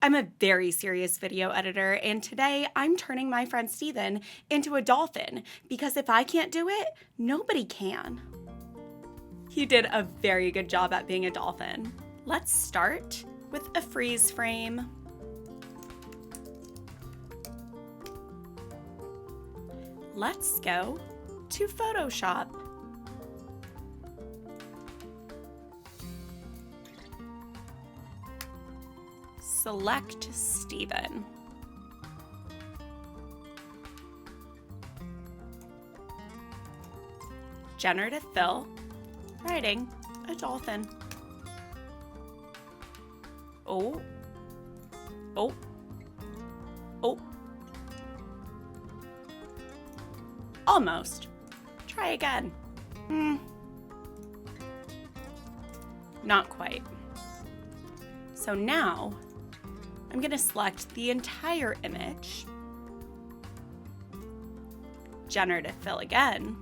I'm a very serious video editor, and today I'm turning my friend Steven into a dolphin because if I can't do it, nobody can. He did a very good job at being a dolphin. Let's start with a freeze frame. Let's go to Photoshop. Select Steven. Generative fill, writing a dolphin. Oh. Almost. Try again. Not quite. So now, I'm going to select the entire image, generative fill again,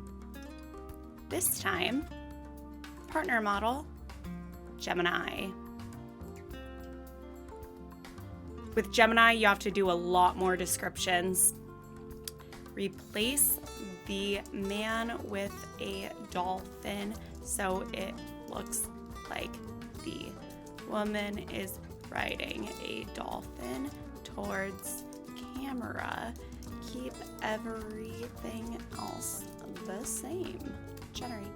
this time, partner model, Gemini. With Gemini, you have to do a lot more descriptions. Replace the man with a dolphin so it looks like the woman is riding a dolphin towards camera. Keep everything else the same. Generate.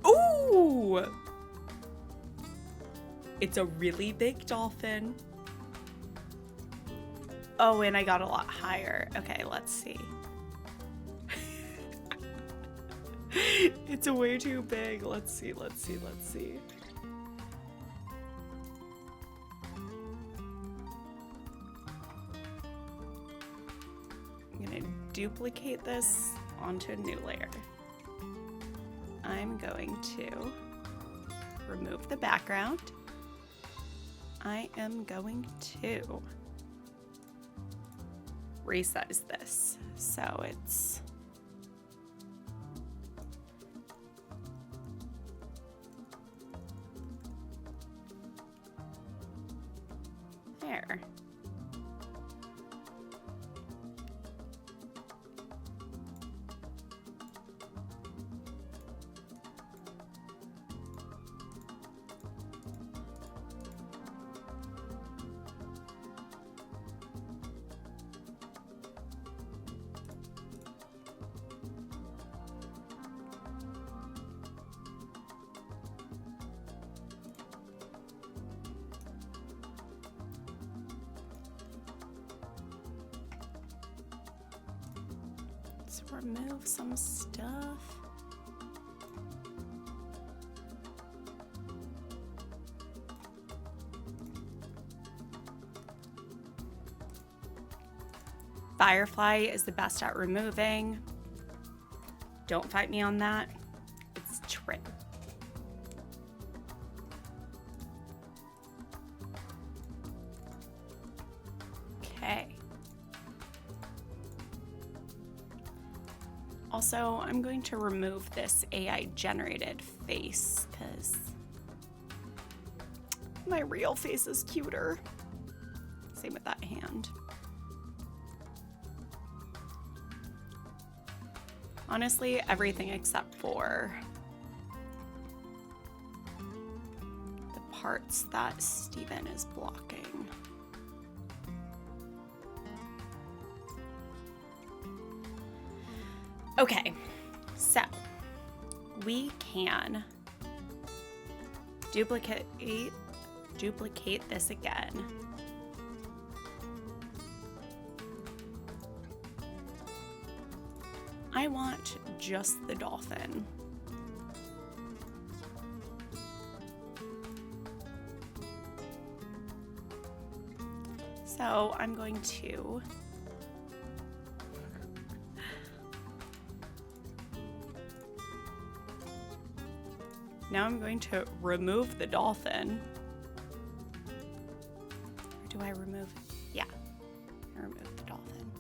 Ooh! It's a really big dolphin. Oh, and I got a lot higher. Okay, let's see. It's way too big. Let's see. I'm gonna duplicate this onto a new layer. I'm going to remove the background. I am going to resize this so it's there. Let's remove some stuff. Firefly is the best at removing. Don't fight me on that. It's trim. Okay. Also, I'm going to remove this AI generated face because my real face is cuter. Same with that hand. Honestly, everything except for the parts that Steven is blocking. Okay, so we can duplicate this again. I want just the dolphin. So I'm going to now I'm going to remove the dolphin. Or do I remove? Yeah, I remove the dolphin.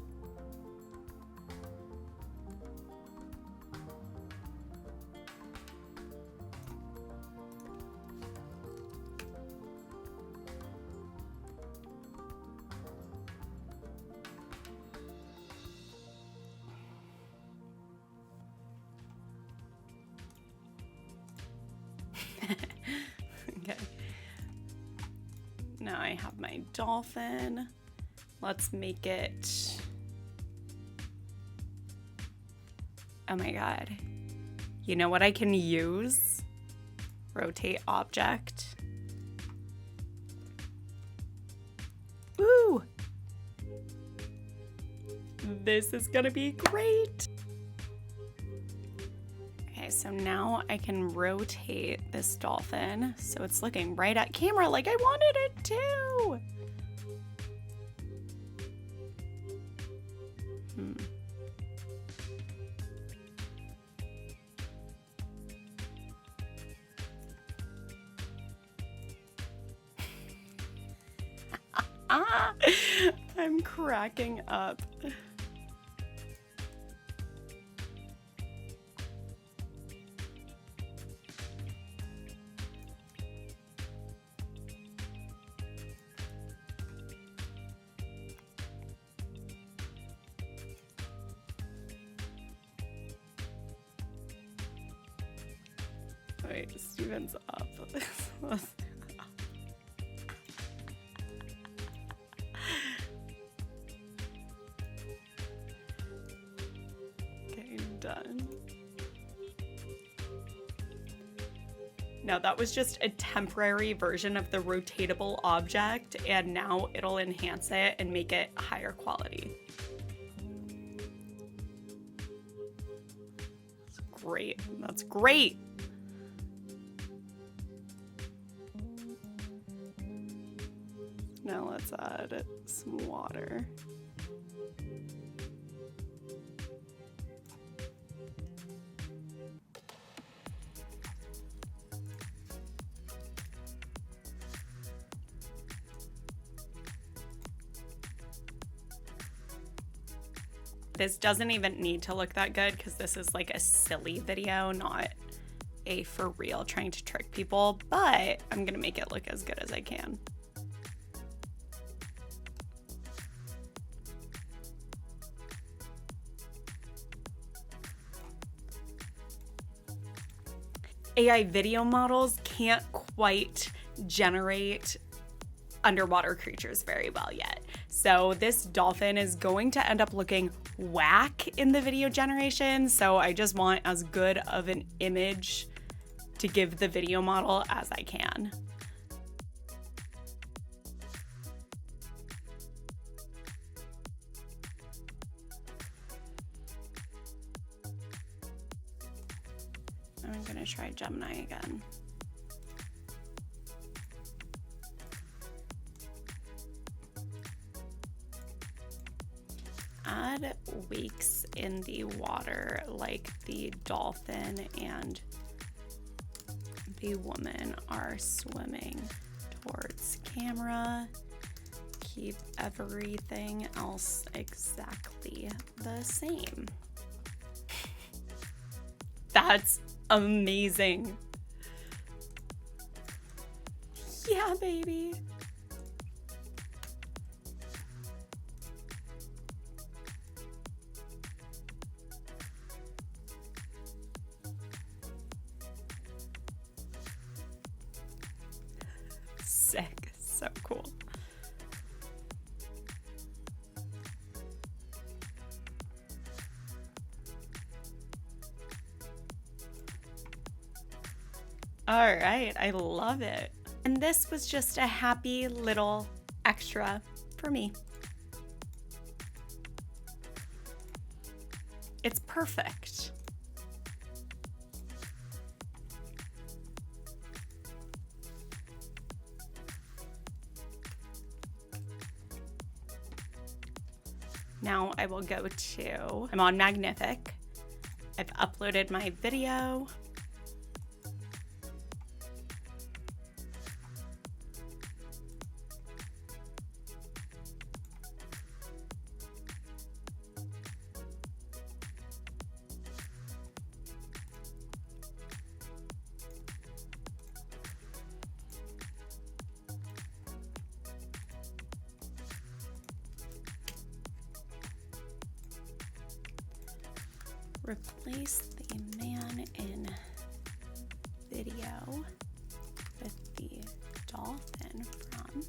Now I have my dolphin. Let's make it, oh my God. You know what I can use? Rotate object. Woo! This is gonna be great. Okay, so now I can rotate this dolphin so it's looking right at camera like I wanted it to. I'm cracking up. Wait, Steven's up. Okay, done. Now that was just a temporary version of the rotatable object, and now it'll enhance it and make it higher quality. That's great. That's great. Now let's add some water. This doesn't even need to look that good because this is like a silly video, not a for real trying to trick people, but I'm gonna make it look as good as I can. AI video models can't quite generate underwater creatures very well yet. So this dolphin is going to end up looking whack in the video generation. So I just want as good of an image to give the video model as I can. I'm gonna try Gemini again. Add wakes in the water like the dolphin and the woman are swimming towards camera. Keep everything else exactly the same. That's amazing. Yeah, baby. Sick. So cool. All right, I love it. And this was just a happy little extra for me. It's perfect. Now I will go to, I'm on Magnific. I've uploaded my video. Replace the man in video with the dolphin from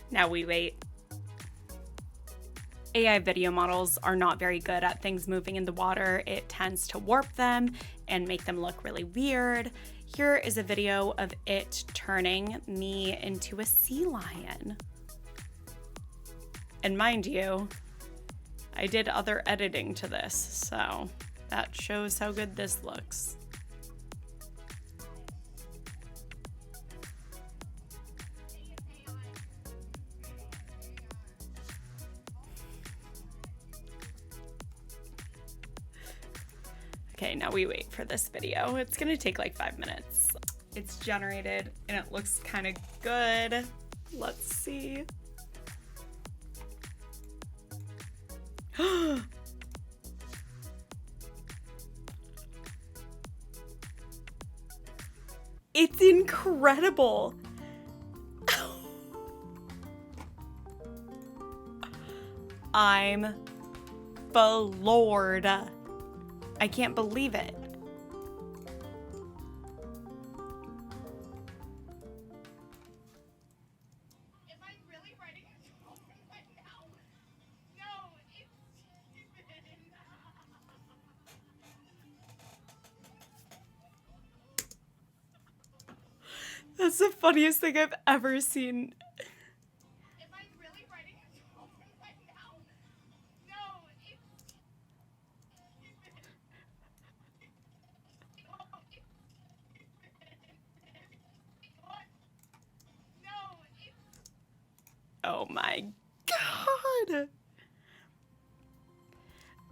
Now we wait. AI video models are not very good at things moving in the water. It tends to warp them and make them look really weird. Here is a video of it turning me into a sea lion. And mind you, I did other editing to this, so that shows how good this looks. Okay, now we wait for this video. It's gonna take like 5 minutes. It's generated and it looks kind of good. Let's see. It's incredible. I'm floored. I can't believe it. Am I really writing a dolphin right now? No, it's Steven. That's the funniest thing I've ever seen. Am I really writing a dolphin right now? No, it's Steven. No, it's Oh my God.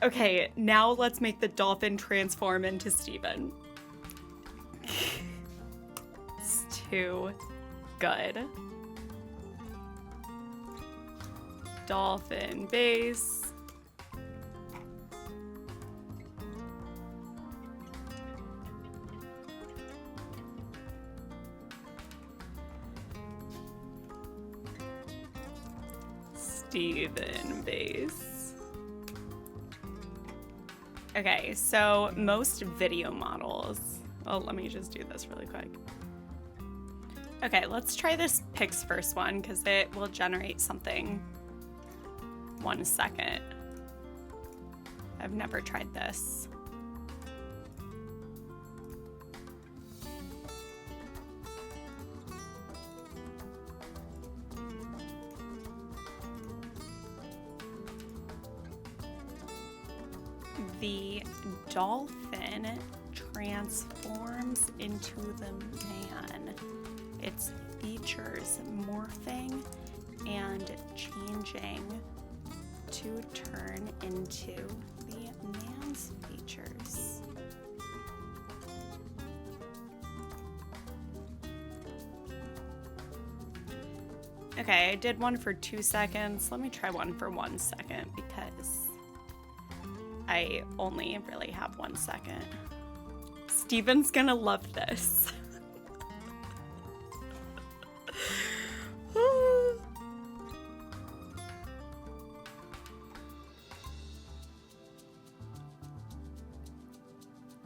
Okay, now let's make the dolphin transform into Steven. It's too good. Dolphin base. Steven base. Okay, so most video models. Oh, let me just do this really quick. Okay, let's try this Pix first one because it will generate something. 1 second. I've never tried this. The dolphin transforms into the man. Its features morphing and changing to turn into the man's features. Okay, I did one for 2 seconds. Let me try one for 1 second because I only really have 1 second. Steven's gonna love this.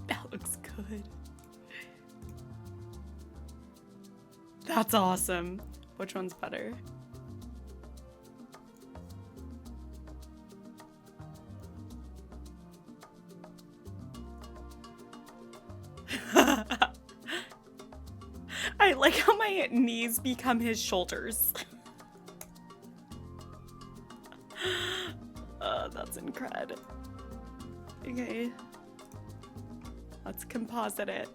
That looks good. That's awesome. Which one's better? I like how my knees become his shoulders. That's incredible. Okay. Let's composite it.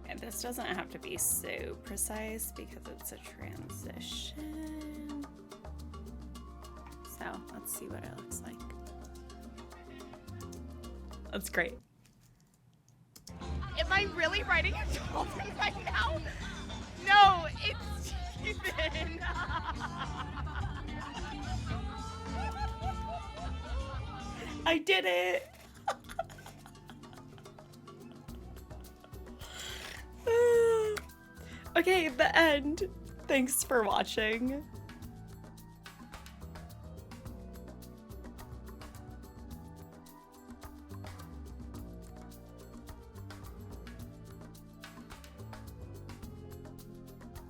And this doesn't have to be so precise because it's a transition. So let's see what it looks like. That's great. Am I really writing a dolphin right now? No, it's Steven. I did it! Okay, the end. Thanks for watching.